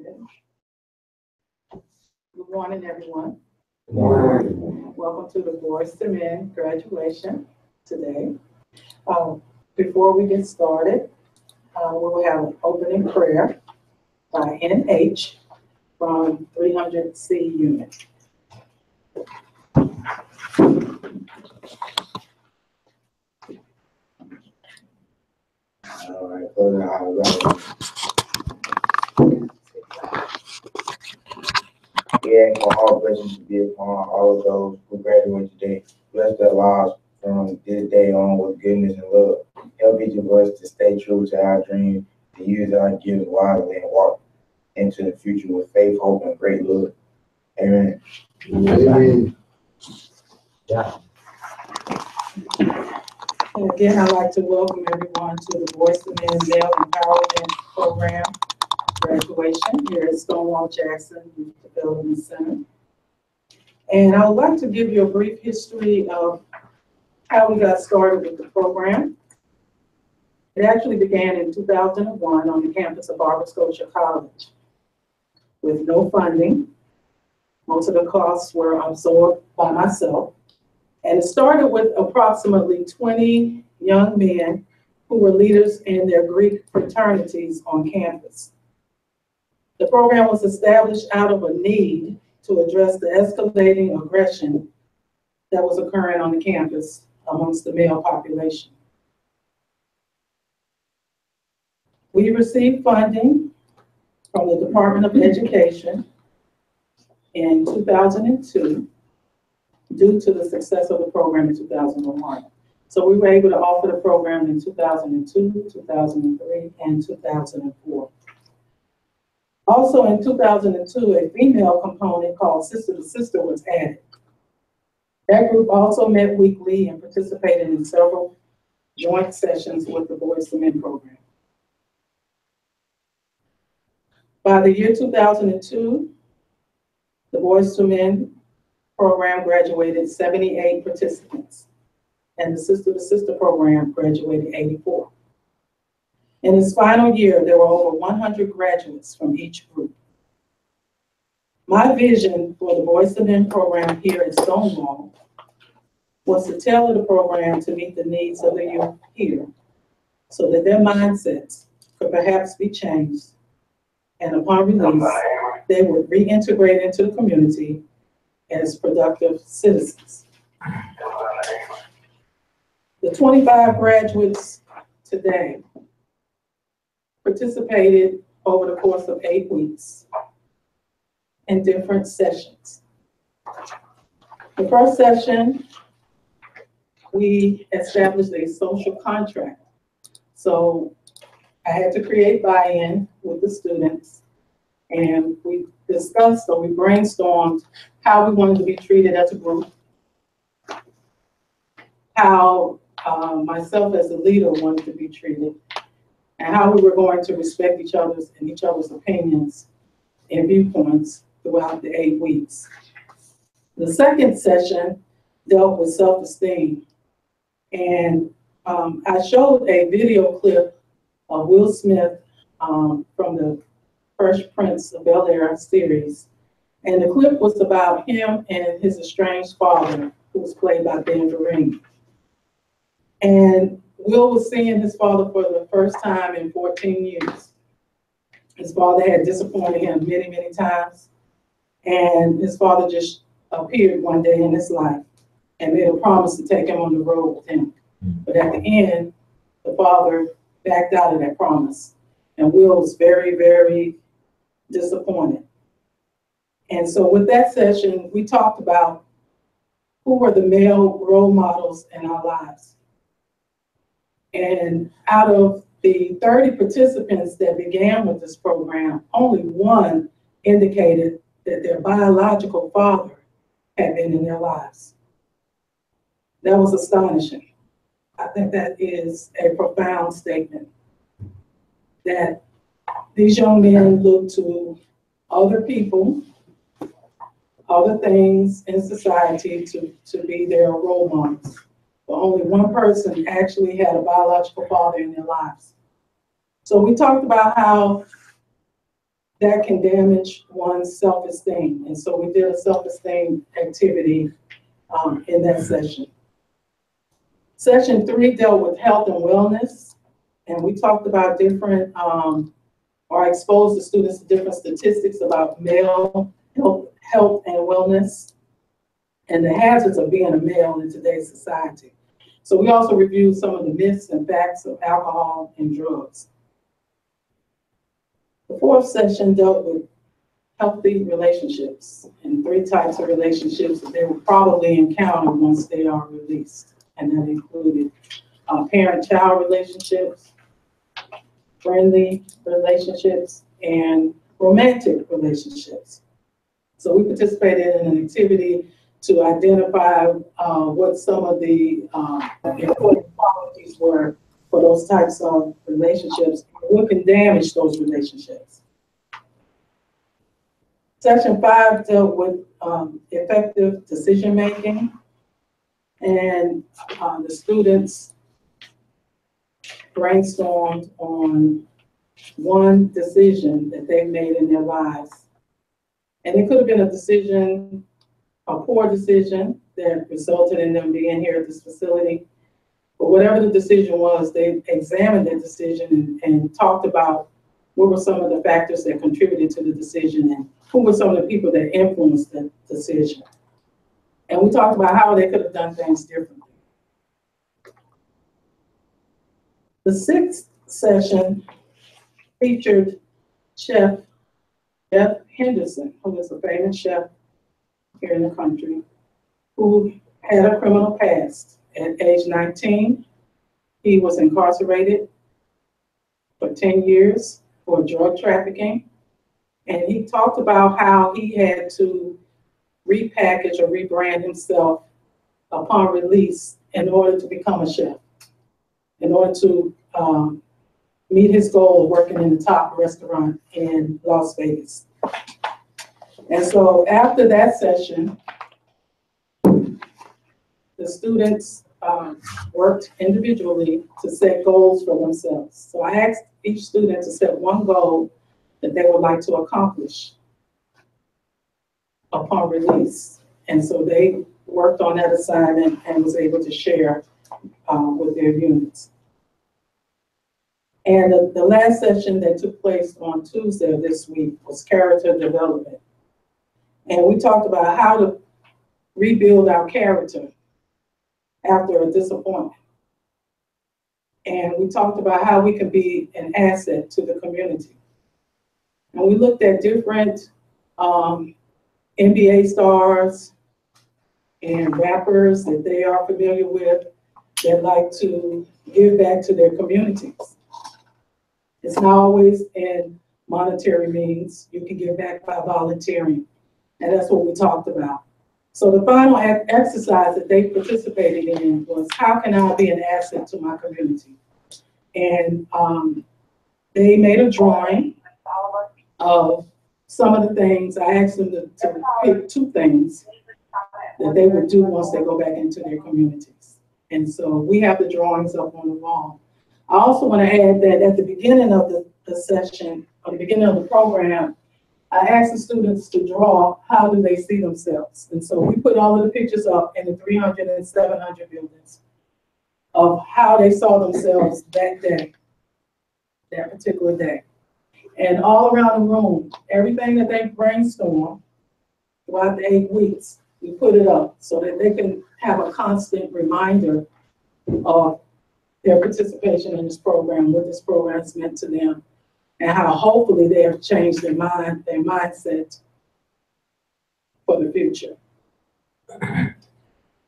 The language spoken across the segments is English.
Good morning, everyone. Good morning. Welcome to the Boys to Men graduation today. Before we get started, we will have an opening prayer by NH from 300C unit. All right, Father, hallelujah. We ask for all blessings to be upon all of those who graduate today. Bless their lives from this day on with goodness and love. Help each of us to stay true to our dreams, to use our gifts wisely, and walk into the future with faith, hope, and great love. Amen. Amen. Yeah. And again, I'd like to welcome everyone to the Boys to Men Male Empowerment Program graduation here at Stonewall Jackson Youth Development Center. And I would like to give you a brief history of how we got started with the program. It actually began in 2001 on the campus of Barbara Scotia College with no funding. Most of the costs were absorbed by myself. And it started with approximately 20 young men who were leaders in their Greek fraternities on campus. The program was established out of a need to address the escalating aggression that was occurring on the campus amongst the male population. We received funding from the Department of Education in 2002 due to the success of the program in 2001. So we were able to offer the program in 2002, 2003, and 2004. Also in 2002, a female component called Sister to Sister was added. That group also met weekly and participated in several joint sessions with the Boys to Men program. By the year 2002, the Boys to Men program graduated 78 participants, and the Sister to Sister program graduated 84. In its final year, there were over 100 graduates from each group. My vision for the Boys to Men program here at Stonewall was to tailor the program to meet the needs of the youth here so that their mindsets could perhaps be changed, and upon release, they would reintegrate into the community as productive citizens. The 25 graduates today participated over the course of 8 weeks in different sessions. The first session, we established a social contract. So I had to create buy-in with the students, and we discussed or we brainstormed how we wanted to be treated as a group, how myself as a leader wanted to be treated, and how we were going to respect each other's and each other's opinions and viewpoints throughout the 8 weeks. The second session dealt with self-esteem, and I showed a video clip of Will Smith from the Fresh Prince of Bel-Air series, and the clip was about him and his estranged father, who was played by Ben Vereen. And Will was seeing his father for the first time in 14 years. His father had disappointed him many, many times. And his father just appeared one day in his life and made a promise to take him on the road with him. But at the end, the father backed out of that promise. And Will was very, very disappointed. And so with that session, we talked about who were the male role models in our lives. And out of the 30 participants that began with this program, only one indicated that their biological father had been in their lives. That was astonishing. I think that is a profound statement, that these young men look to other people, other things in society to be their role models. But only one person actually had a biological father in their lives. So we talked about how that can damage one's self-esteem. And so we did a self-esteem activity in that session. Session 3 dealt with health and wellness, and we talked about different, or exposed the students to different statistics about male health and wellness, and the hazards of being a male in today's society. So we also reviewed some of the myths and facts of alcohol and drugs. The 4th session dealt with healthy relationships and 3 types of relationships that they will probably encounter once they are released. And that included parent-child relationships, friendly relationships, and romantic relationships. So we participated in an activity to identify what some of the important qualities were for those types of relationships, what can damage those relationships. Section 5 dealt with effective decision-making, and the students brainstormed on one decision that they made in their lives. And it could have been a decision, a poor decision that resulted in them being here at this facility. But whatever the decision was, they examined that decision and talked about what were some of the factors that contributed to the decision and who were some of the people that influenced the decision. And we talked about how they could have done things differently. The 6th session featured Chef Jeff Henderson, who is a famous chef here in the country, who had a criminal past. At age 19, he was incarcerated for 10 years for drug trafficking. And he talked about how he had to repackage or rebrand himself upon release in order to become a chef, in order to meet his goal of working in the top restaurant in Las Vegas. And so after that session, the students worked individually to set goals for themselves. So I asked each student to set one goal that they would like to accomplish upon release. And so they worked on that assignment and was able to share with their units. And the last session that took place on Tuesday of this week was character development. And we talked about how to rebuild our character after a disappointment. And we talked about how we can be an asset to the community. And we looked at different NBA stars and rappers that they are familiar with that like to give back to their communities. It's not always in monetary means. You can give back by volunteering. And that's what we talked about. So the final exercise that they participated in was, how can I be an asset to my community? And they made a drawing of some of the things. I asked them to pick 2 things that they would do once they go back into their communities. And so we have the drawings up on the wall. I also want to add that at the beginning of the session, or the beginning of the program, I asked the students to draw how do they see themselves. And so we put all of the pictures up in the 300 and 700 buildings of how they saw themselves that day, that particular day. And all around the room, everything that they brainstormed throughout the 8 weeks, we put it up so that they can have a constant reminder of their participation in this program, what this program has meant to them, and how hopefully they have changed their mindset for the future.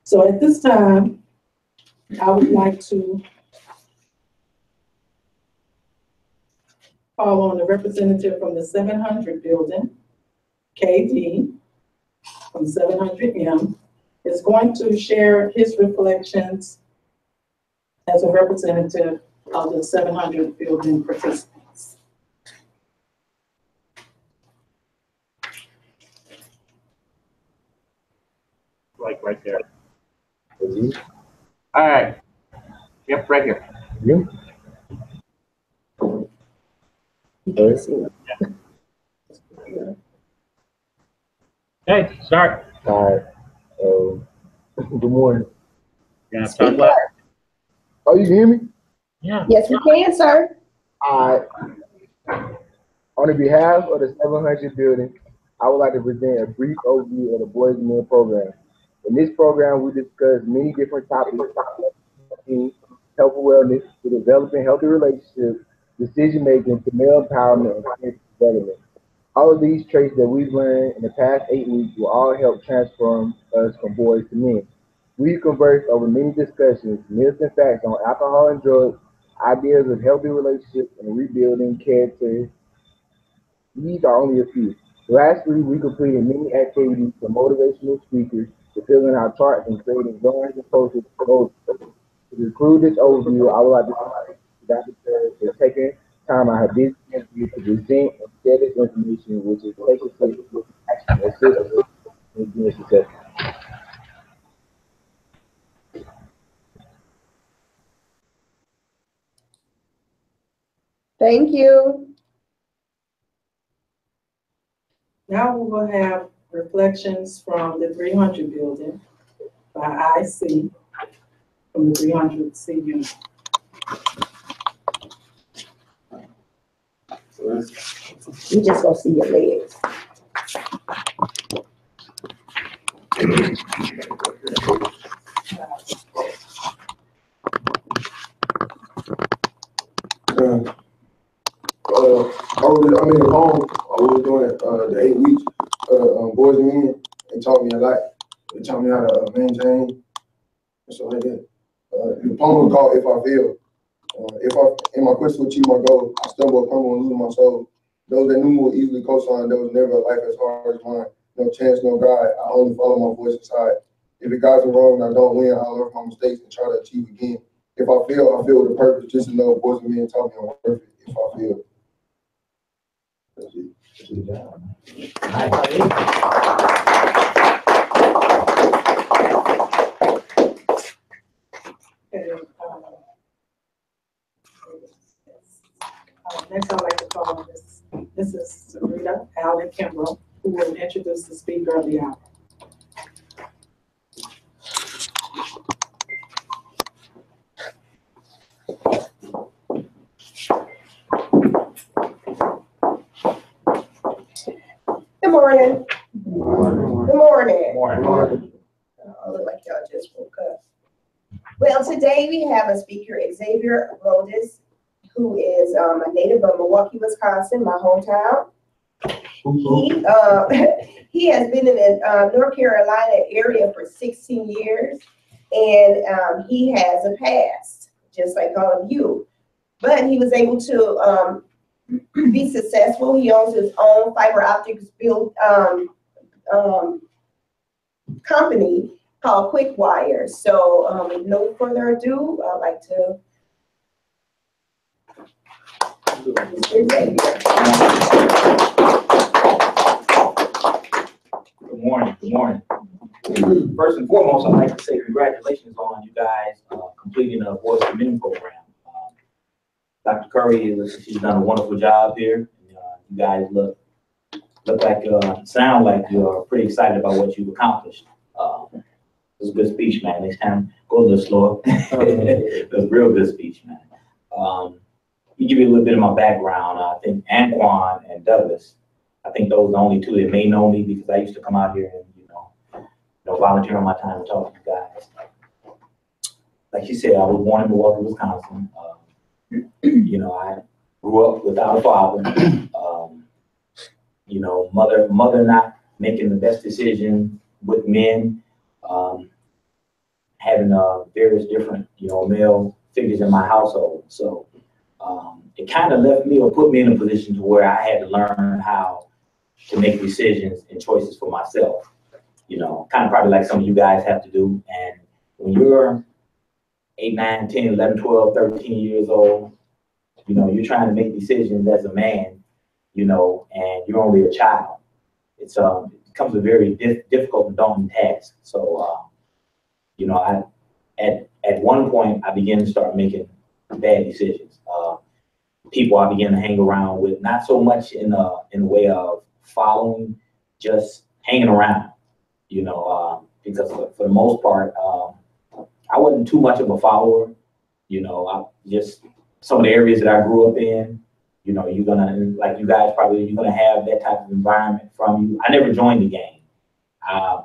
So at this time, I would like to call on the representative from the 700 building, KD, from 700M, is going to share his reflections as a representative of the 700 building participants. Like right there. All right. Yep, right here. You? Yeah. Okay, start. All right. Good morning. You gonna talk loud? Oh, you can hear me? Yeah. Yes, we can, sir. All right. On the behalf of the 700 building, I would like to present a brief overview of the Boys and Men program. In this program, we discuss many different topics, health and wellness, to developing healthy relationships, decision making, to male empowerment, and community development. All of these traits that we've learned in the past 8 weeks will all help transform us from boys to men. We've conversed over many discussions, myths and facts on alcohol and drugs, ideas of healthy relationships, and rebuilding character. These are only a few. Lastly, we completed many activities from motivational speakers to filling out charts and creating drawings and posters for those. To conclude this overview, I would like to thank Dr. Terry for taking time out of her busy schedule to present and share this information, which is taking place action and assist us in being successful. Thank you. Now we will have reflections from the 300 building by IC from the 300C unit. You just gonna see your legs. I'm in the home. I was doing the 8 weeks Boys and Men. It taught me a lot. It taught me how to maintain and stuff like that. The poem was called "If I Fail." If I, in my quest to achieve my goal, I stumble, crumble, and lose my soul. Those that knew me will easily co-sign. There was never a life as hard as mine. No chance, no guide. I only follow my voice inside. If it guides me wrong and I don't win, I'll learn from my mistakes and try to achieve again. If I fail, I fail with a purpose. Just to know Boys and Men taught me I'm worth it. If I fail. That's it. Okay, next I'd like to call on Mrs. Sarita Allen Kimbrough, who will introduce the speaker of the hour. Good morning. Good morning. Morning. I look like y'all just woke up. Well, today we have a speaker, Xavier Rhodes, who is a native of Milwaukee, Wisconsin, my hometown. He has been in the North Carolina area for 16 years, and he has a past, just like all of you. But he was able to be successful. He owns his own fiber optics build company called QuickWire. So with no further ado, I'd like to Good morning. Good morning. First and foremost, I'd like to say congratulations on you guys completing a Boys and Men program. Dr. Curry, she's done a wonderful job here. You guys look like, sound like you're pretty excited about what you've accomplished. It was a good speech, man. Next time, go a little slower. It was a real good speech, man. You give you a little bit of my background. I think Anquan and Douglas, I think those are the only two that may know me because I used to come out here and, volunteer on my time to talk to you guys. Like you said, I was born in Milwaukee, Wisconsin. I grew up without a father. Mother not making the best decision with men, having various different, male figures in my household. So it kind of left me or put me in a position to where I had to learn how to make decisions and choices for myself. Kind of probably like some of you guys have to do. And when you're 8, 9, 10, 11, 12, 13 years old, you're trying to make decisions as a man, and you're only a child. It becomes a very difficult and daunting task. So, at one point, I began to start making bad decisions. People I began to hang around with, not so much in the way of following, just hanging around, because for the most part, I wasn't too much of a follower. I just, some of the areas that I grew up in, you're gonna, like you guys probably, you're gonna have that type of environment from you. I never joined the gang,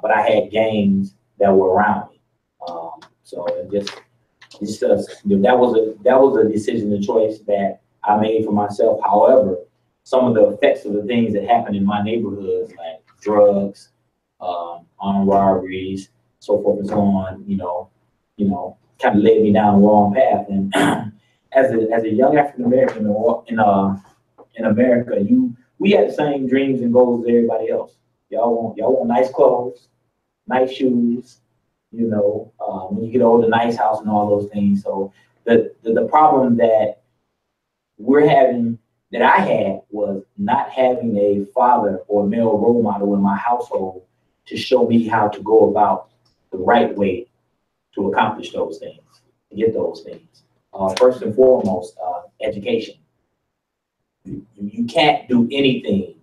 but I had gangs that were around me. So that was a decision and choice that I made for myself. However, some of the effects of the things that happened in my neighborhoods, like drugs, armed robberies, so forth and so on, kind of led me down the wrong path. And as a young African American in America, we had the same dreams and goals as everybody else. Y'all want nice clothes, nice shoes, when you get older, nice house and all those things. So the problem that I had was not having a father or male role model in my household to show me how to go about the right way to accomplish those things, to get those things. First and foremost, education. You can't do anything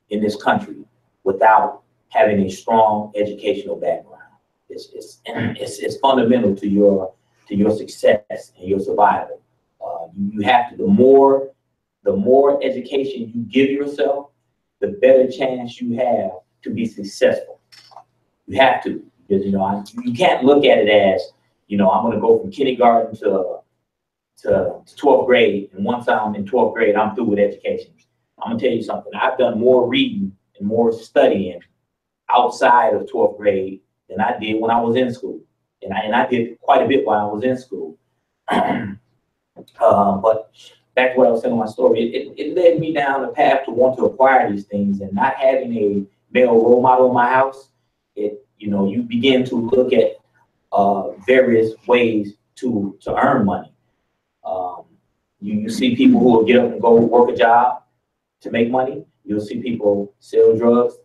in this country without having a strong educational background. It's fundamental to your success and your survival. You have to, the more education you give yourself, the better chance you have to be successful. You have to, because you can't look at it as, I'm going to go from kindergarten to 12th grade, and once I'm in 12th grade, I'm through with education. I'm gonna tell you something. I've done more reading and more studying outside of 12th grade than I did when I was in school, and I did quite a bit while I was in school. But back to what I was telling my story, it led me down a path to want to acquire these things, and not having a male role model in my house. You begin to look at various ways to earn money. You see people who will get up and go work a job to make money. You'll see people sell drugs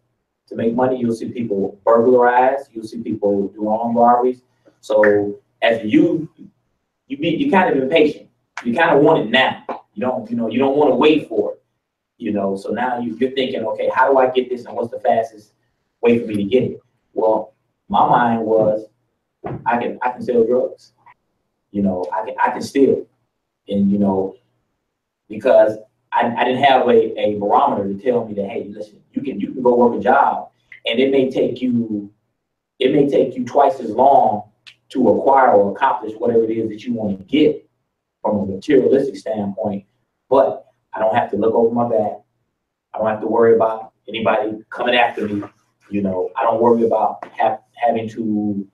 to make money. You'll see people burglarize. You'll see people do armed robberies. So as you kind of impatient. You kind of want it now. You don't want to wait for it. So now you're thinking, okay, how do I get this, and what's the fastest way for me to get it? Well, my mind was, I can sell drugs. I can steal. And, because I didn't have a barometer to tell me that, hey, listen, you can go work a job, and it may take you twice as long to acquire or accomplish whatever it is that you want to get from a materialistic standpoint, but I don't have to look over my back. I don't have to worry about anybody coming after me. I don't worry about having to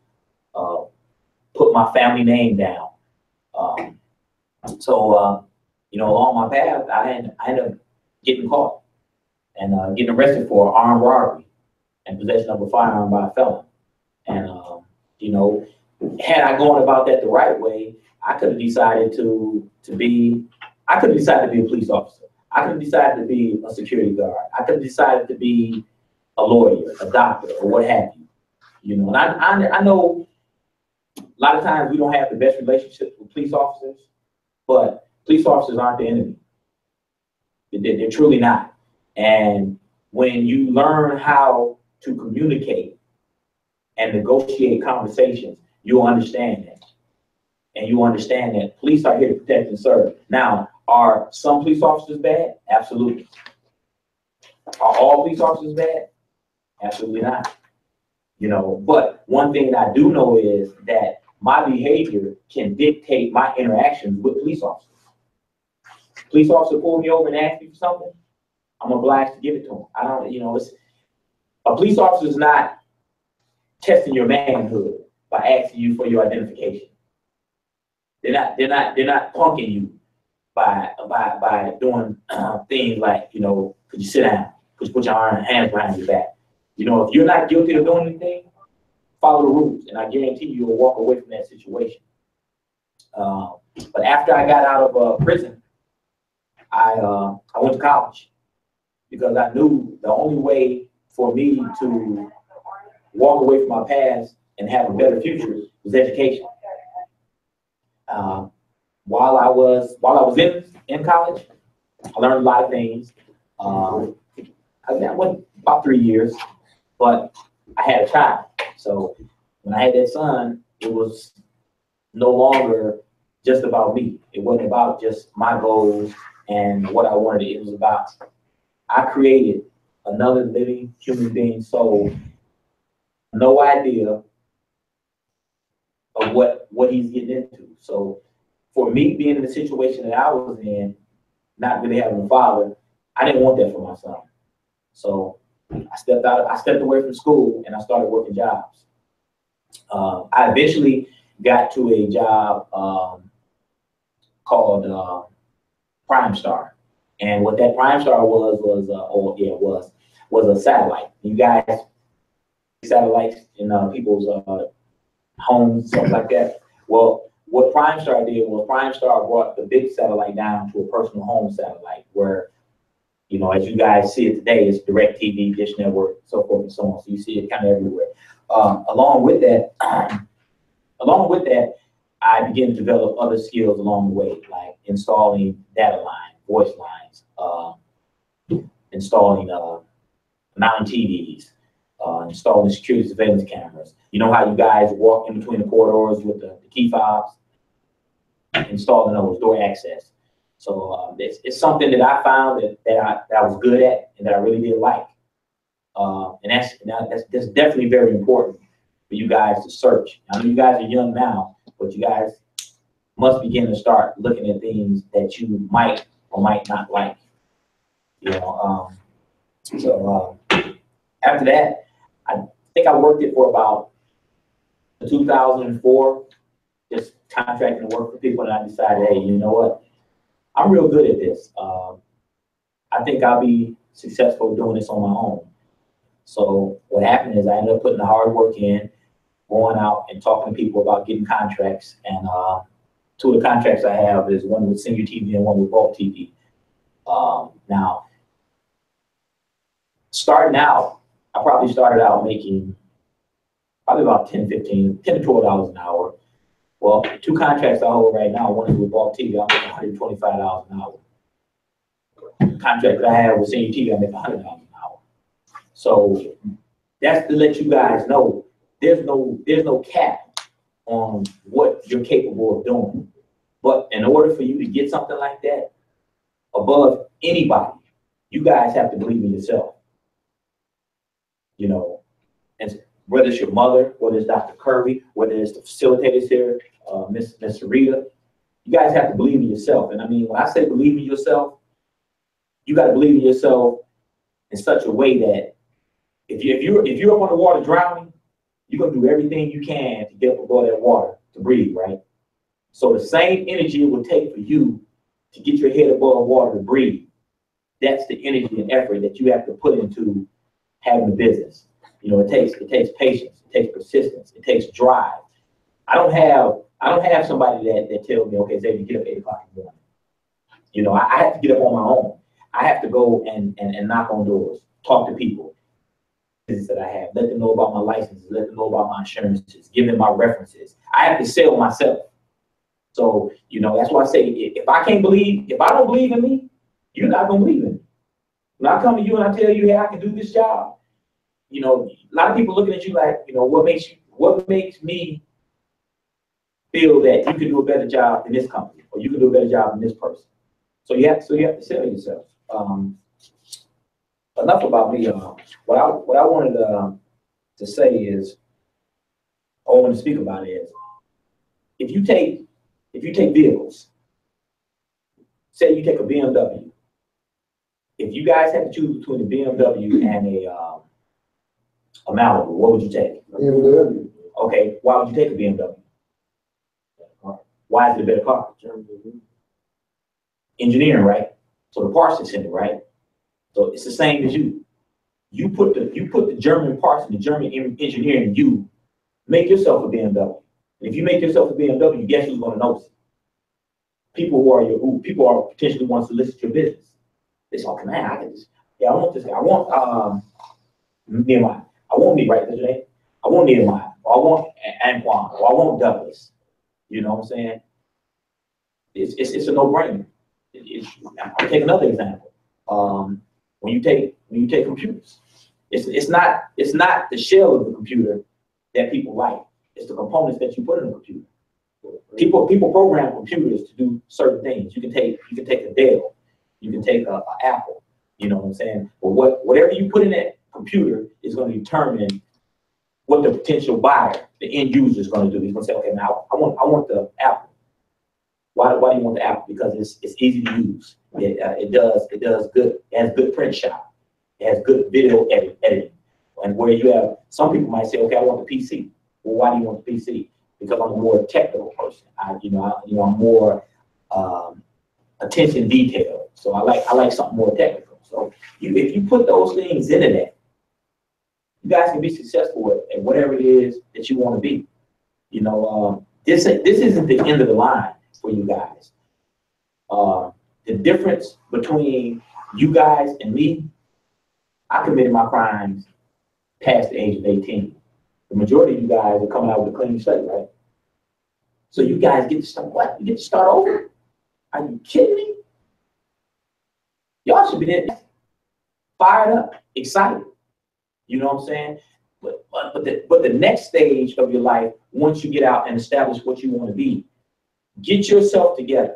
put my family name down. Along my path, I ended up getting caught and getting arrested for armed robbery and possession of a firearm by a felon. And, had I gone about that the right way, I could have decided to be a police officer. I could have decided to be a security guard. I could have decided to be a lawyer, a doctor, or what have you. And I know a lot of times we don't have the best relationships with police officers, but police officers aren't the enemy. They're truly not. And when you learn how to communicate and negotiate conversations, you'll understand that. And you understand that police are here to protect and serve. Now, are some police officers bad? Absolutely. Are all police officers bad? Absolutely not. But one thing that I do know is that my behavior can dictate my interactions with police officers. Police officer pull me over and ask me for something, I'm obliged to give it to him. I don't, a police officer is not testing your manhood by asking you for your identification. They're not punking you by doing things like, could you sit down? Could you put your hands behind your back? If you're not guilty of doing anything, follow the rules, and I guarantee you'll walk away from that situation. But after I got out of prison, I went to college because I knew the only way for me to walk away from my past and have a better future was education. While I was in college, I learned a lot of things. I went about 3 years, but I had a child. So when I had that son, it was no longer just about me. It wasn't about just my goals and what I wanted. It was about, I created another living human being soul, no idea of what he's getting into. So for me being in the situation that I was in, not really having a father, I didn't want that for my son. So I stepped away from school and I started working jobs. I eventually got to a job called Prime Star. And what that Prime Star was a satellite. You guys, satellites in people's homes, stuff like that. Well, what Prime Star did was Prime Star brought the big satellite down to a personal home satellite where, you know, as you guys see it today, it's DirecTV, Dish Network, so forth and so on. So you see it kind of everywhere. Along with that, I began to develop other skills along the way, like installing data line, voice lines, installing mounting TVs, installing security surveillance cameras. You know how you guys walk in between the corridors with the key fobs? Installing those, door access. So it's something that I found that I was good at and that I really did like. And that's definitely very important for you guys to search. I know you guys are young now, but you guys must begin to start looking at things that you might or might not like. You know, after that, I think I worked it for about 2004, just contracting to work for people, and I decided, hey, you know what? I'm real good at this. I think I'll be successful doing this on my own. So what happened is I ended up putting the hard work in, going out and talking to people about getting contracts. And two of the contracts I have is one with Senior TV and one with Vault TV. Now, starting out, I probably started out making probably about $10 to $12 an hour. Well, two contracts I hold right now, one is with Vault TV, I make $125 an hour. The contract that I have with Senior TV, I make $100 an hour. So that's to let you guys know there's no cap on what you're capable of doing. But in order for you to get something like that above anybody, you guys have to believe in yourself. You know, and whether it's your mother, whether it's Dr. Curry, whether it's the facilitators here, Miss Sarita, you guys have to believe in yourself. And I mean, when I say believe in yourself, you got to believe in yourself in such a way that if you're up on the water drowning, you're gonna do everything you can to get up above that water to breathe, right? So the same energy it would take for you to get your head above water to breathe, that's the energy and effort that you have to put into having a business. You know, it takes patience, it takes persistence, it takes drive. I don't have somebody that tells me, okay, Xavier, get up 8 o'clock in the morning. You know, I have to get up on my own. I have to go and knock on doors, talk to people that I have, let them know about my licenses, let them know about my insurances, give them my references. I have to sell myself. So, you know, that's why I say, if I don't believe in me, you're not gonna believe in me. When I come to you and I tell you, hey, I can do this job, you know, a lot of people looking at you like, you know, what makes me feel that you can do a better job in this company, or you can do a better job than this person. So you have to sell yourself. Enough about me. What I wanted to say is, or I want to speak about is, if you take vehicles, say you take a BMW. If you guys had to choose between a BMW and a Malibu, what would you take? BMW. Okay, why would you take a BMW? Why is it a better car? Engineering, right? So the parts is in it, right? So it's the same as you. You put the German parts and the German engineering in you, make yourself a BMW. And if you make yourself a BMW, guess who's going to notice it? People who are potentially want to solicit your business. They say, okay, man, I want this guy. I want Nehemiah. I want me right today. I want Nehemiah. Or I want Antoine. Or I want Douglas. You know what I'm saying? It's a no-brainer. I'll take another example. when you take computers. It's not the shell of the computer that people like. It's the components that you put in the computer. People program computers to do certain things. You can take a Dell, you can take a Apple. You know what I'm saying? But whatever you put in that computer is going to determine what the potential buyer, the end user, is going to do. He's going to say, okay, now I want the Apple. Why do you want the Apple? Because it's easy to use. It does good. It has good print shot. It has good video editing. And where you have, some people might say, okay, I want the PC. Well, why do you want the PC? Because I'm a more technical person. I'm more attention detail. So I like something more technical. So if you put those things into that, you guys can be successful at whatever it is that you want to be. You know, this isn't the end of the line for you guys. The difference between you guys and me, I committed my crimes past the age of 18. The majority of you guys are coming out with a clean slate, right? So you guys get to start what? You get to start over? Are you kidding me? Y'all should be there, fired up, excited. You know what I'm saying? But the next stage of your life, once you get out and establish what you want to be, get yourself together,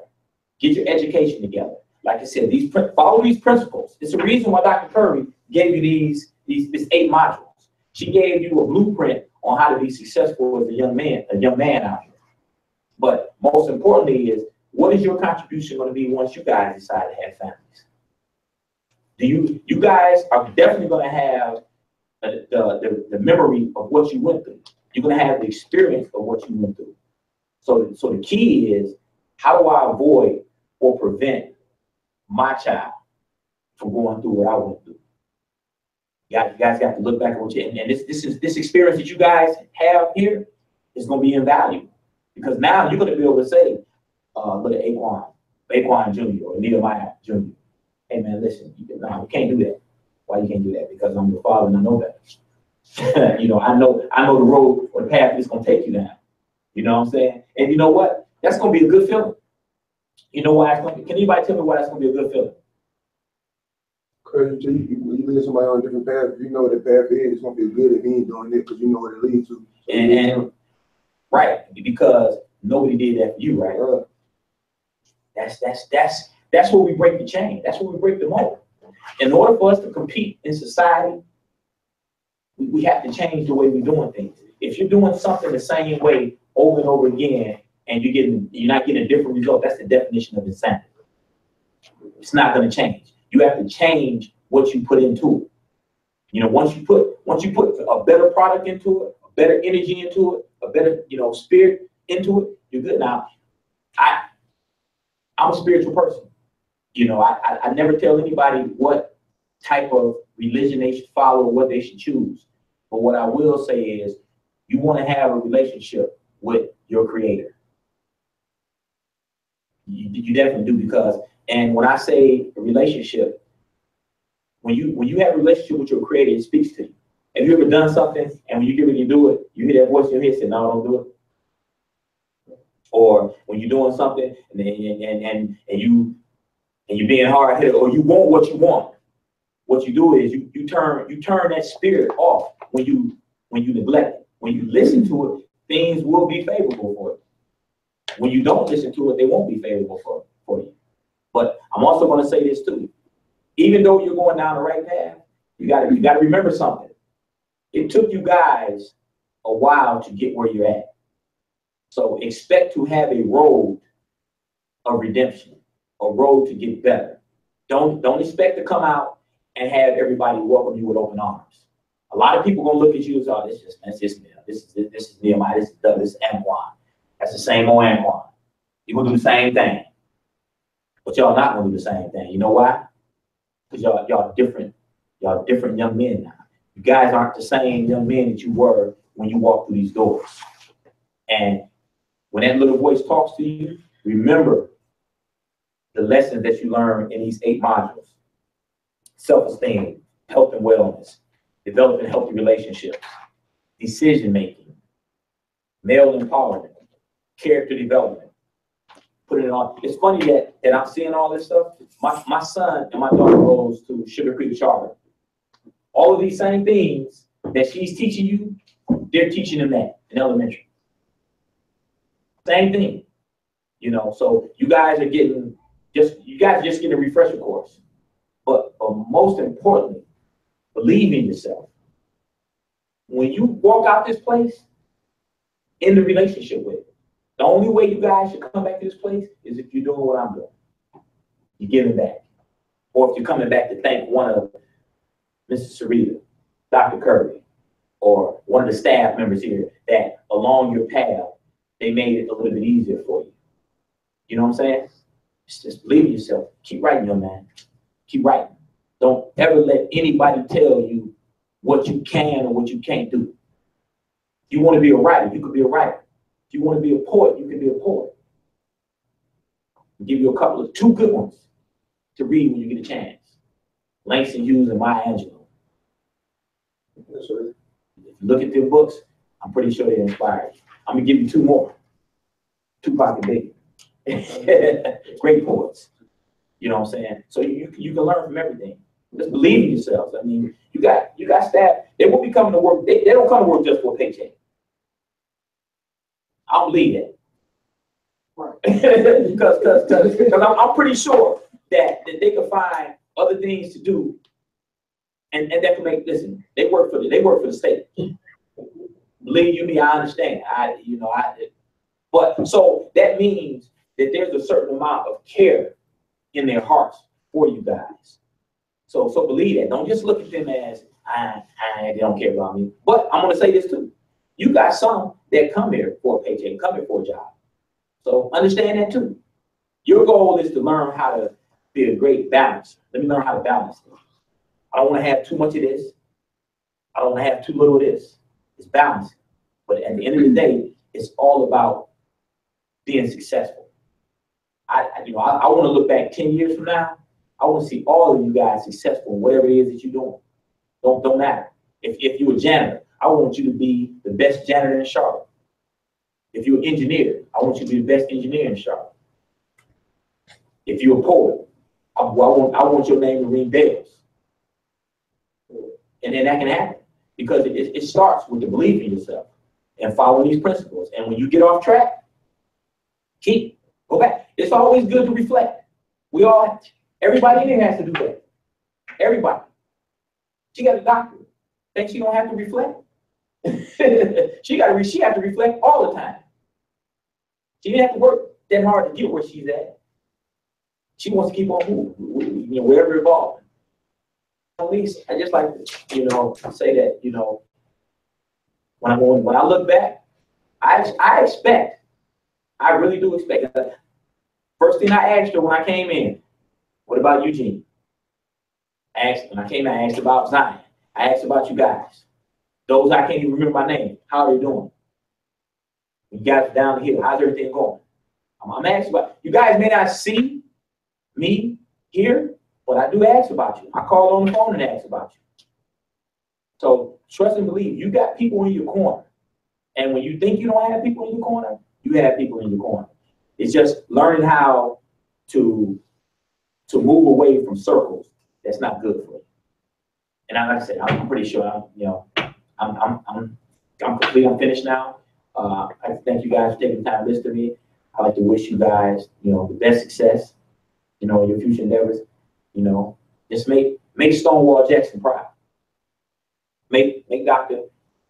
get your education together. Like I said, follow these principles. It's the reason why Dr. Curry gave you these 8 modules. She gave you a blueprint on how to be successful as a young man out here. But most importantly is, what is your contribution going to be once you guys decide to have families? You guys are definitely going to have the memory of what you went through. You're going to have the experience of what you went through. So the key is, how do I avoid or prevent my child from going through what I went through? You guys got to look back at what and this experience that you guys have here is going to be invaluable, because now you're going to be able to say, look at Aquan Jr. or Nehemiah Jr. Hey man, listen, you can't do that. Why you can't do that? Because I'm your father and I know better. You know, I know the road or the path it's going to take you down. You know what I'm saying? And you know what? That's going to be a good feeling. You know why? Can anybody tell me why that's going to be a good feeling? Because when you lead somebody on a different path, if you know what the path is, it's going to be good if he ain't doing it, because you know what it leads to. So and right, because nobody did that for you, right? That's where we break the chain. That's where we break the mold. In order for us to compete in society, we have to change the way we're doing things. If you're doing something the same way over and over again, and you're not getting a different result, that's the definition of insanity. It's not going to change. You have to change what you put into it. You know, once you put a better product into it, a better energy into it, a better, spirit into it, you're good. Now, I'm a spiritual person. You know, I never tell anybody what type of religion they should follow or what they should choose. But what I will say is, you want to have a relationship with your creator. You definitely do, because, and when I say a relationship, when you have a relationship with your creator, it speaks to you. Have you ever done something and when you get ready to do it, you hear that voice in your head say, no, don't do it? Or when you're doing something and you're being hard-headed, or you want what you want, what you do is you turn that spirit off when you neglect it. When you listen to it, things will be favorable for you. When you don't listen to it, they won't be favorable for you. But I'm also going to say this too. Even though you're going down the right path, you got to remember something. It took you guys a while to get where you're at. So expect to have a road of redemption, a road to get better. Don't expect to come out and have everybody welcome you with open arms. A lot of people gonna look at you and say, "Oh, this is Nehemiah, this is Doug, this is Antoine. That's the same old Antoine. You're gonna do the same thing, but y'all not gonna do the same thing. You know why? Because y'all different. Y'all different young men now. You guys aren't the same young men that you were when you walked through these doors. And when that little voice talks to you, remember the lessons that you learned in these 8 modules: self-esteem, health and wellness, developing healthy relationships, decision-making, male empowerment, character development, putting it on. It's funny that I'm seeing all this stuff. My son and my daughter goes to Sugar Creek Charter. All of these same things that she's teaching you, they're teaching them that in elementary. Same thing, you know. So you guys are getting just getting a refresher course. But most importantly, believe in yourself. When you walk out this place, in the relationship with it, the only way you guys should come back to this place is if you're doing what I'm doing. You're giving back. Or if you're coming back to thank one of Mrs. Sarita, Dr. Curry, or one of the staff members here that along your path, they made it a little bit easier for you. You know what I'm saying? Just believe in yourself. Keep writing, young man. Keep writing. Don't ever let anybody tell you what you can or what you can't do. If you want to be a writer, you could be a writer. If you want to be a poet, you can be a poet. I'll give you two good ones to read when you get a chance. Langston Hughes and Maya Angelou. Yes, sir. If you look at their books, I'm pretty sure they inspired you. I'm gonna give you two more. Tupac and Biggie. Great poets. You know what I'm saying? So you can learn from everything. Just believe in yourselves. I mean, you got staff. They won't be coming to work. They don't come to work just for a paycheck. I don't believe that. Right. Because I'm pretty sure that they can find other things to do, and that can make. Listen, they work for the state. Believe you me, I understand. But so that means that there's a certain amount of care in their hearts for you guys. So believe that. Don't just look at them as they don't care about me. But I'm gonna say this too. You got some that come here for a paycheck, come here for a job. So understand that too. Your goal is to learn how to be a great balancer. Let me learn how to balance things. I don't want to have too much of this. I don't want to have too little of this. It's balancing. But at the end of the day, it's all about being successful. I want to look back 10 years from now. I want to see all of you guys successful in whatever it is that you're doing. Don't matter. If you're a janitor, I want you to be the best janitor in Charlotte. If you're an engineer, I want you to be the best engineer in Charlotte. If you're a poet, I want your name to ring bells. And then that can happen because it starts with the belief in yourself and following these principles. And when you get off track, go back. It's always good to reflect. Everybody in here has to do that. Everybody. She got a doctorate. Think she don't have to reflect? she have to reflect all the time. She didn't have to work that hard to get where she's at. She wants to keep on moving, wherever evolving. At least I just like to, say that, when I look back, I really do expect. First thing I asked her when I came in, what about Eugene? When I came in, I asked about Zion. I asked about you guys. Those I can't even remember my name. How are you doing? You guys are down the hill. How's everything going? I'm asking about you guys may not see me here, but I do ask about you. I call on the phone and ask about you. So trust and believe. You got people in your corner. And when you think you don't have people in your corner, you have people in your corner. It's just learning how to move away from circles that's not good for you. And like I said, I'm pretty sure I'm complete. I'm finished now. I thank you guys for taking the time to listen to me. I like to wish you guys, the best success, in your future endeavors. Just make Stonewall Jackson proud. Make Dr.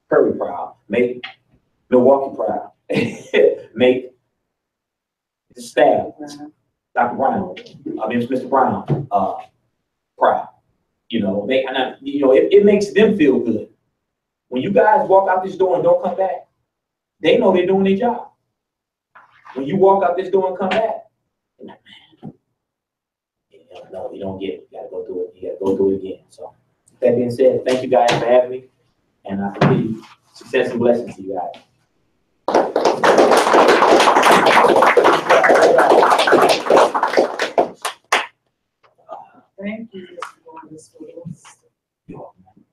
Curry proud. Make Milwaukee proud. Make the staff, Dr. Brown, Mr. Brown, proud. It makes them feel good. When you guys walk out this door and don't come back, they know they're doing their job. When you walk out this door and come back, they're like, man, no, you don't get it. You gotta go through it. You gotta go through it again. So that being said, thank you guys for having me. And I believe success and blessings to you guys. Thank you, Mr. Gordon, for those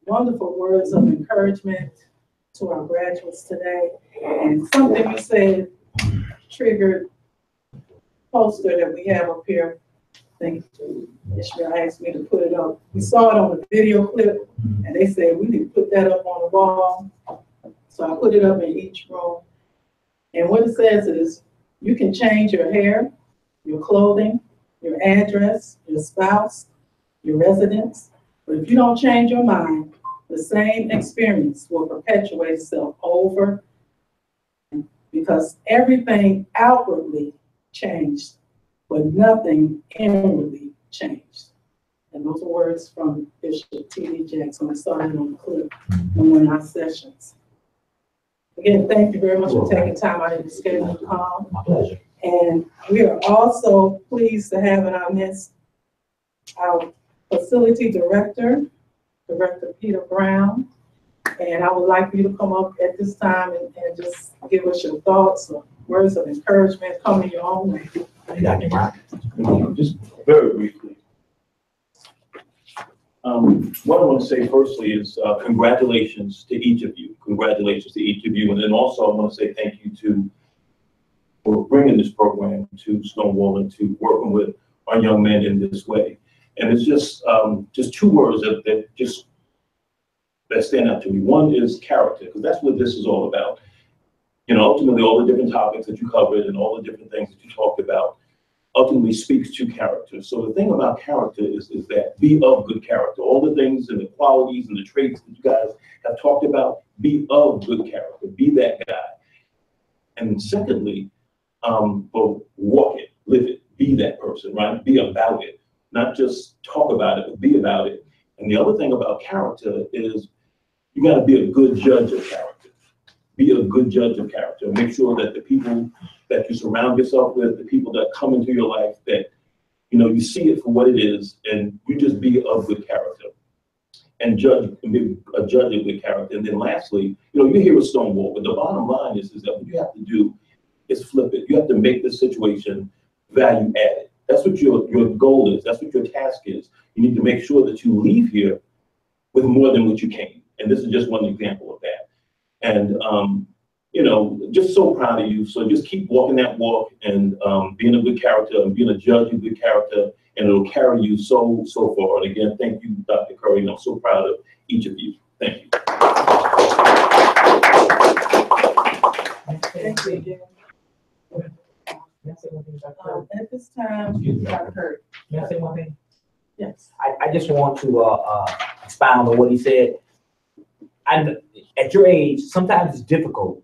wonderful words of encouragement to our graduates today. And something you said triggered poster that we have up here, I think Ishmael asked me to put it up. We saw it on the video clip, and they said we need to put that up on the wall. So I put it up in each room. And what it says is, you can change your hair, your clothing, your address, your spouse, your residence, but if you don't change your mind, the same experience will perpetuate itself over, because everything outwardly changed, but nothing inwardly changed. And those are words from Bishop T.D. Jackson. I saw it on the clip in one of our sessions. Again, thank you very much for taking time out of your schedule to come. My pleasure. And we are also pleased to have in our midst our facility director, Director Peter Brown. And I would like for you to come up at this time and just give us your thoughts or words of encouragement coming your own way. Dr. Brown. Just very briefly. What I want to say firstly is congratulations to each of you. Congratulations to each of you. And then also I want to say thank you for bringing this program to Stonewall and to working with our young men in this way. And it's just two words that stand out to me. One is character, because that's what this is all about. You know, ultimately all the different topics that you covered and all the different things that you talked about ultimately speaks to character. So the thing about character is that be of good character. All the things and the qualities and the traits that you guys have talked about, be of good character, be that guy. And secondly, but walk it, live it, be that person, right? Be about it, not just talk about it, but be about it. And the other thing about character is you gotta be a good judge of character. Be a good judge of character. Make sure that the people that you surround yourself with, the people that come into your life, that, you know, you see it for what it is, and you just be of good character and be a judge of good character. And then lastly, you know, you're here with Stonewall, but the bottom line is that what you have to do is flip it. You have to make this situation value added. That's what your goal is. That's what your task is. You need to make sure that you leave here with more than what you came. And this is just one example of that. And, you know, just so proud of you. So just keep walking that walk and being a good character and being a judge of good character, and it'll carry you so far. And again, thank you, Dr. Curry. And I'm so proud of each of you. Thank you. Thank you again. At this time, Dr. Curry. May I say one thing? Yes. I just want to expound on what he said. At your age, sometimes it's difficult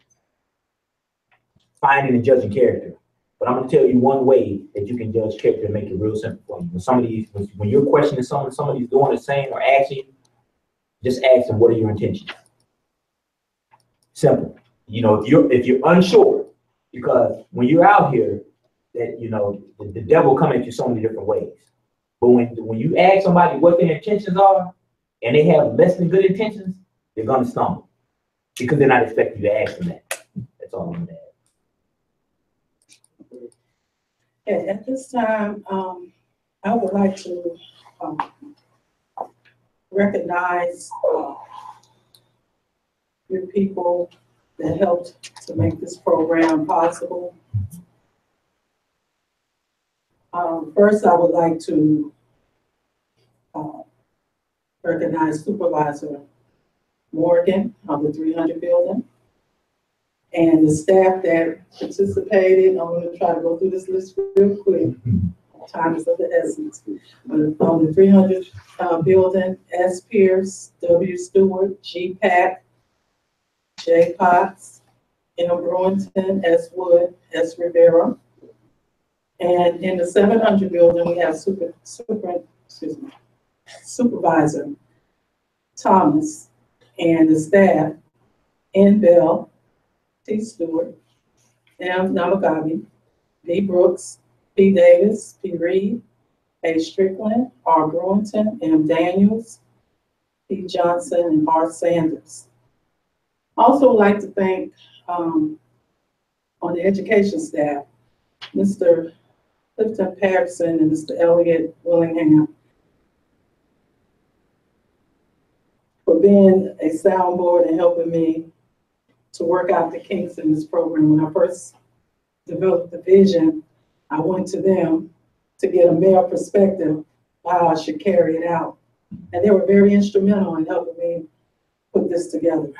finding and judging character. But I'm going to tell you one way that you can judge character and make it real simple for you. When you're questioning someone, somebody's doing the same or asking you, just ask them, what are your intentions? Simple. You know, if you're unsure, because when you're out here, that, you know, the devil come at you so many different ways. But when you ask somebody what their intentions are, and they have less than good intentions, they're going to stumble because they're not expecting you to ask them that. That's all I'm going to add. Okay, at this time, I would like to recognize your people that helped to make this program possible. First, I would like to recognize Supervisor Morgan of the 300 building and the staff that participated. I'm going to try to go through this list real quick. Time is of the essence. On the 300 building, S. Pierce, W. Stewart, G. Pack, J. Potts, M. Brewington, S. Wood, S. Rivera. And in the 700 building, we have Supervisor Thomas and the staff, N. Bell, T. Stewart, M. Namagabi, B. Brooks, P. Davis, P. Reed, A. Strickland, R. Brewington, M. Daniels, P. Johnson, and R. Sanders. Also would like to thank on the education staff, Mr. Clifton Patterson and Mr. Elliott Willingham, for being a soundboard and helping me to work out the kinks in this program. When I first developed the vision, I went to them to get a male perspective of how I should carry it out. And they were very instrumental in helping me put this together.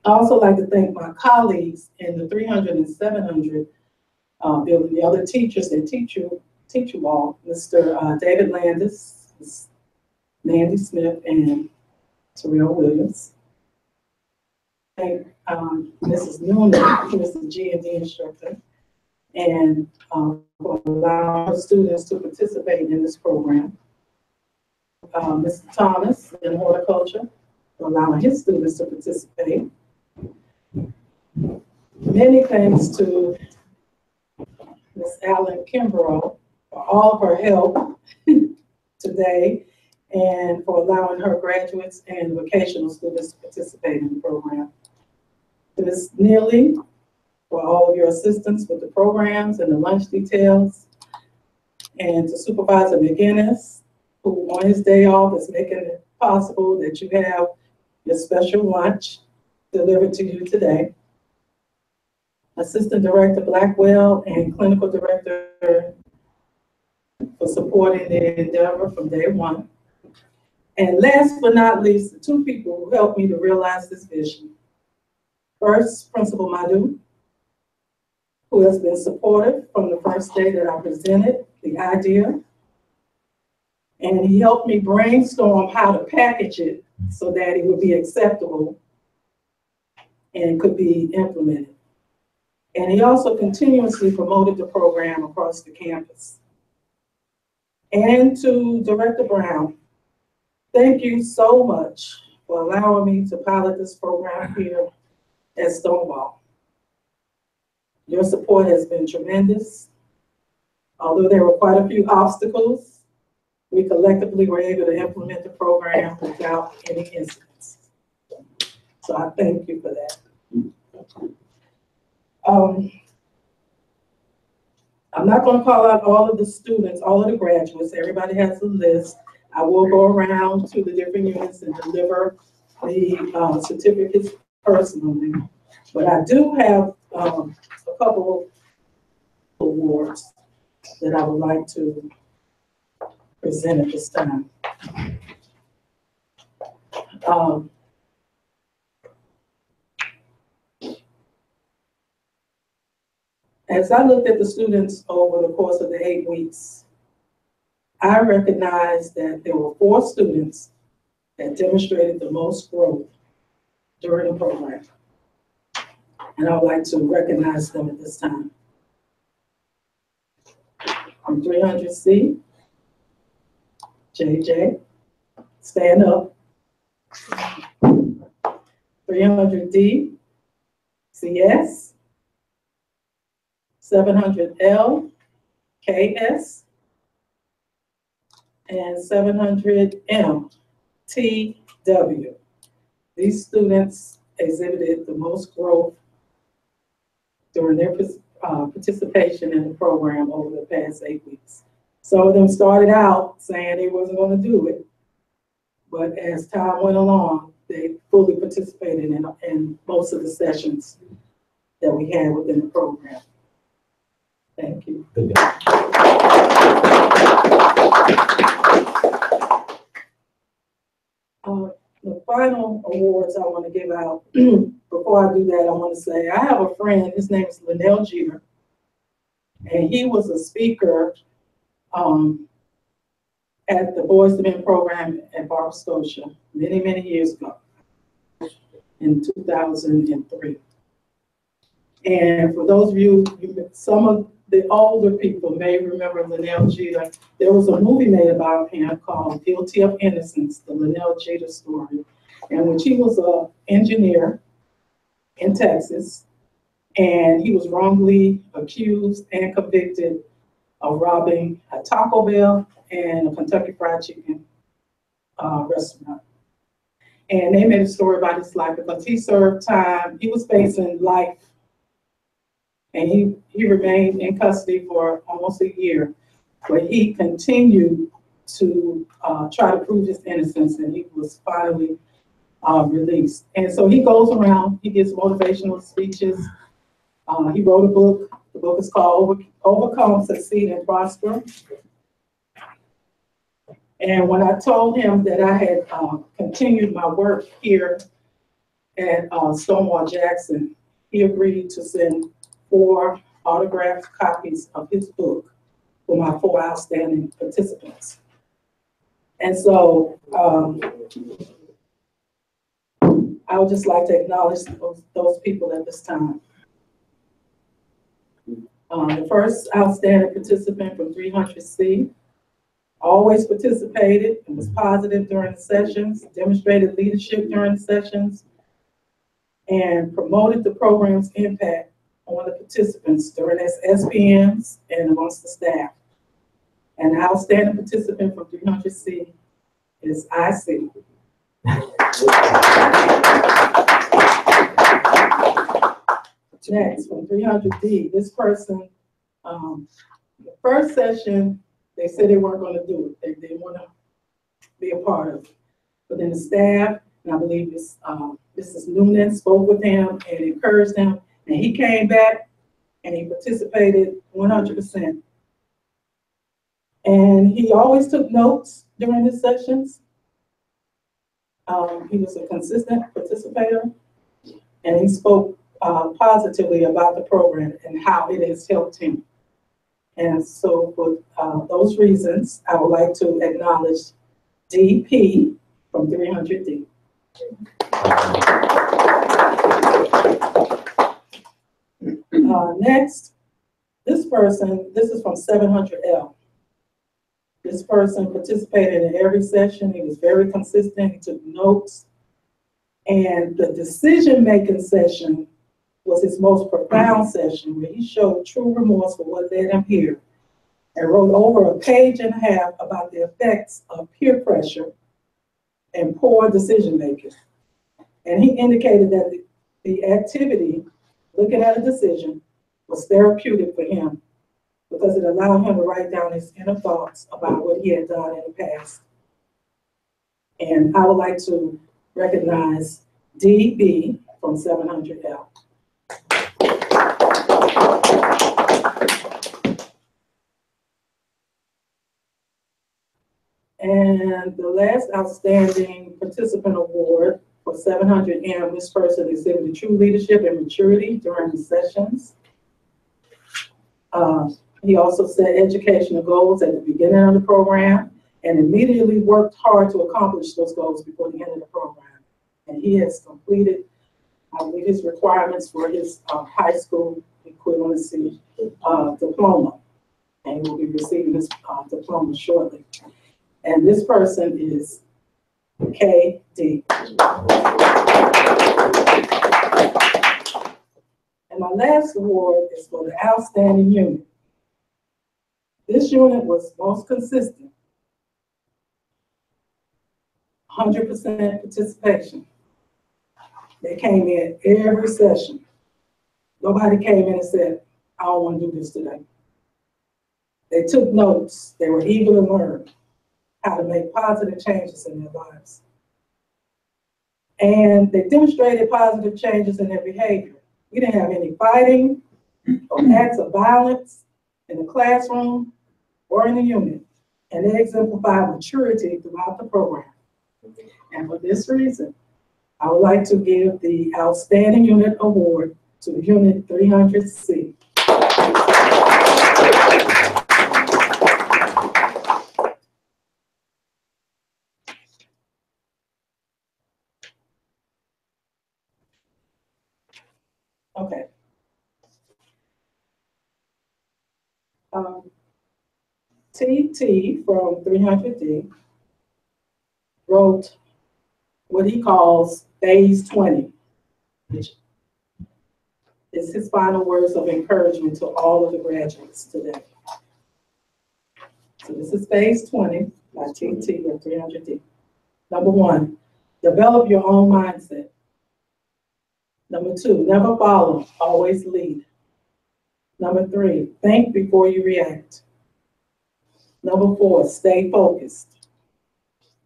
I also like to thank my colleagues in the 300 and 700 building, the other teachers that teach you all, Mr. David Landis, Ms. Mandy Smith, and Terrell Williams. Thank Mrs. Noonan, who is the G&D instructor, and for allowing students to participate in this program. Mr. Thomas in horticulture, for allowing his students to participate. Many thanks to Ms. Allen Kimbrough for all of her help today and for allowing her graduates and vocational students to participate in the program. To Ms. Neely for all of your assistance with the programs and the lunch details. And to Supervisor McGinnis, who on his day off is making it possible that you have your special lunch delivered to you today. Assistant Director Blackwell and Clinical Director for supporting the endeavor from day one. And last but not least, the two people who helped me to realize this vision. First, Principal Madu, who has been supportive from the first day that I presented the idea. And he helped me brainstorm how to package it so that it would be acceptable and could be implemented. And he also continuously promoted the program across the campus. And to Director Brown, thank you so much for allowing me to pilot this program here at Stonewall. Your support has been tremendous. Although there were quite a few obstacles, we collectively were able to implement the program without any incidents. So I thank you for that. I'm not going to call out all of the students, all of the graduates. Everybody has a list. I will go around to the different units and deliver the certificates personally. But I do have a couple of awards that I would like to present at this time. As I looked at the students over the course of the 8 weeks, I recognized that there were 4 students that demonstrated the most growth during the program. And I would like to recognize them at this time. From 300C, JJ, stand up. 300D, CS. 700L, KS, and 700M, TW. These students exhibited the most growth during their participation in the program over the past 8 weeks. Some of them started out saying they wasn't going to do it, but as time went along, they fully participated in most of the sessions that we had within the program. Thank you. Good job. The final awards I want to give out, before I do that, I want to say I have a friend, his name is Linnell Jeter, and he was a speaker at the Boys to Men program at Barber Scotia many, many years ago, in 2003. And for those of you, some of the older people may remember Linnell Jeter. There was a movie made about him called Guilty of Innocence, the Linnell Jeter story. And when he was an engineer in Texas, and he was wrongly accused and convicted of robbing a Taco Bell and a Kentucky Fried Chicken restaurant. And they made a story about his life because he served time, he was facing life. And he remained in custody for almost a year, but he continued to try to prove his innocence, and he was finally released. And so he goes around, he gives motivational speeches. He wrote a book, The The book is called Overcome, Succeed, and Prosper. And when I told him that I had continued my work here at Stonewall Jackson, he agreed to send 4 autographed copies of his book for my 4 outstanding participants. And so I would just like to acknowledge those people at this time. The first outstanding participant from 300C always participated and was positive during the sessions, demonstrated leadership during the sessions, and promoted the program's impact on the participants during its SPMs and amongst the staff. And the outstanding participant from 300C is IC. Next, from 300D, this person, the first session, they said they weren't going to do it. They didn't want to be a part of it. But then the staff, and I believe Mrs. Noonan spoke with him and encouraged him, and he came back and he participated 100%. And he always took notes during his sessions. He was a consistent participator, and he spoke positively about the program and how it has helped him. And so for those reasons, I would like to acknowledge DP from 300D. Next, this person, this is from 700L. This person participated in every session. He was very consistent. He took notes. And the decision-making session was his most profound session, where he showed true remorse for what led him here and wrote over 1.5 pages about the effects of peer pressure and poor decision-making. And he indicated that the activity, looking at a decision, was therapeutic for him because it allowed him to write down his inner thoughts about what he had done in the past. And I would like to recognize DB from 700L. And the last outstanding participant award for 700M, this person exhibited true leadership and maturity during the sessions. He also set educational goals at the beginning of the program and immediately worked hard to accomplish those goals before the end of the program. And he has completed, I believe, his requirements for his high school equivalency diploma. And he will be receiving his diploma shortly. And this person is KD. And my last award is for the outstanding unit. This unit was most consistent, 100% participation. They came in every session. Nobody came in and said, I don't want to do this today. They took notes. They were eager to learn how to make positive changes in their lives. And they demonstrated positive changes in their behavior. We didn't have any fighting or acts of violence in the classroom or in the unit. And they exemplified maturity throughout the program. And for this reason, I would like to give the Outstanding Unit Award to Unit 300C. Okay. TT from 300D wrote what he calls Phase 20, which is his final words of encouragement to all of the graduates today. So this is Phase 20 by TT of 300D. Number 1, develop your own mindset. Number 2, never follow, always lead. Number 3, think before you react. Number 4, stay focused.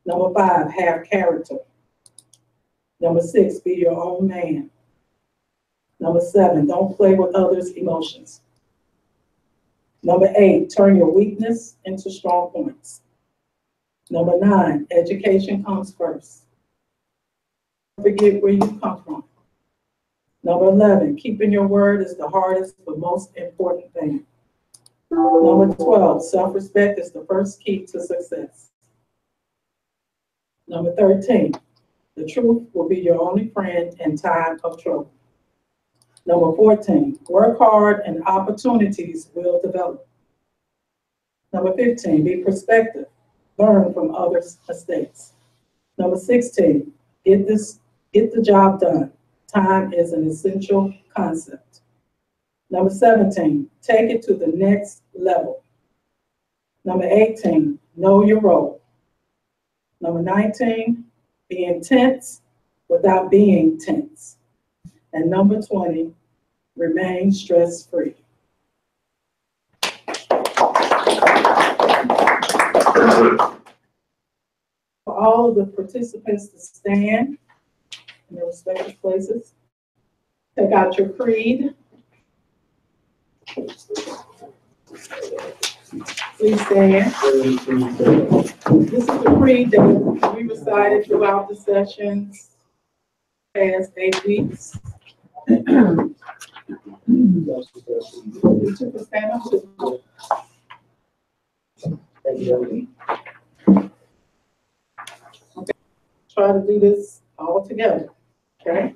Number 5, have character. Number 6, be your own man. Number 7, don't play with others' emotions. Number 8, turn your weakness into strong points. Number 9, education comes first. Don't forget where you come from. Number 11, keeping your word is the hardest but most important thing. Number 12, self-respect is the first key to success. Number 13, the truth will be your only friend in time of trouble. Number 14, work hard and opportunities will develop. Number 15, be perspective. Learn from others' mistakes. Number 16, get the job done. Time is an essential concept. Number 17, take it to the next level. Number 18, know your role. Number 19, be intense without being tense. And number 20, remain stress-free. For all of the participants to stand in their respective places, take out your creed. Please stand. This is the creed that we recited throughout the sessions past 8 weeks. You took a stand up to. Okay. Try to do this all together. Okay.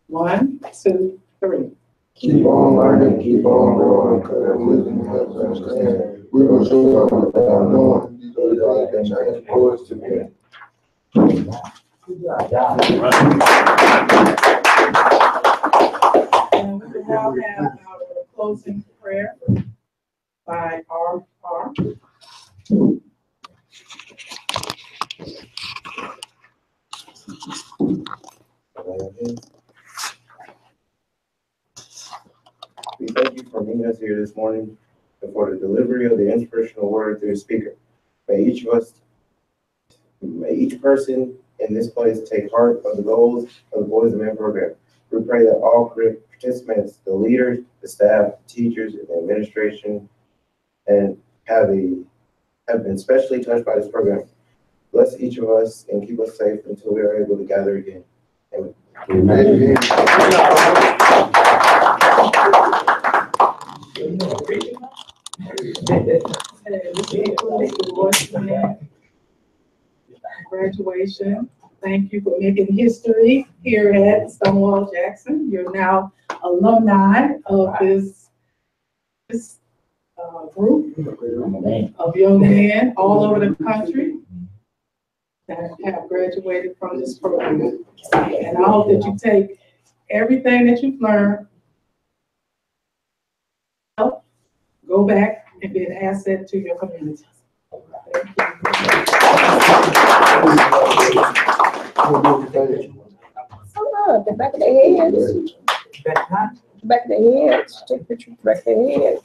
1, 2, 3. Keep on learning, keep on growing, cause wisdom helps us understand. We will soon learn without knowing, these are things that change course to be. And we will now have our closing prayer by R. We thank you for meeting us here this morning and for the delivery of the inspirational word through the speaker. May each person in this place take heart of the goals of the Boys and Men program. We pray that all participants, the leaders, the staff, the teachers, and the administration, and have been specially touched by this program. Bless each of us and keep us safe until we are able to gather again. Amen. Amen. Graduation. Thank you for making history here at Stonewall Jackson. You're now alumni of this group of young men all over the country that have graduated from this program. And I hope that you take everything that you've learned, go back and be an asset to your community. The back of their heads. Back of their heads. Take pictures back of their heads.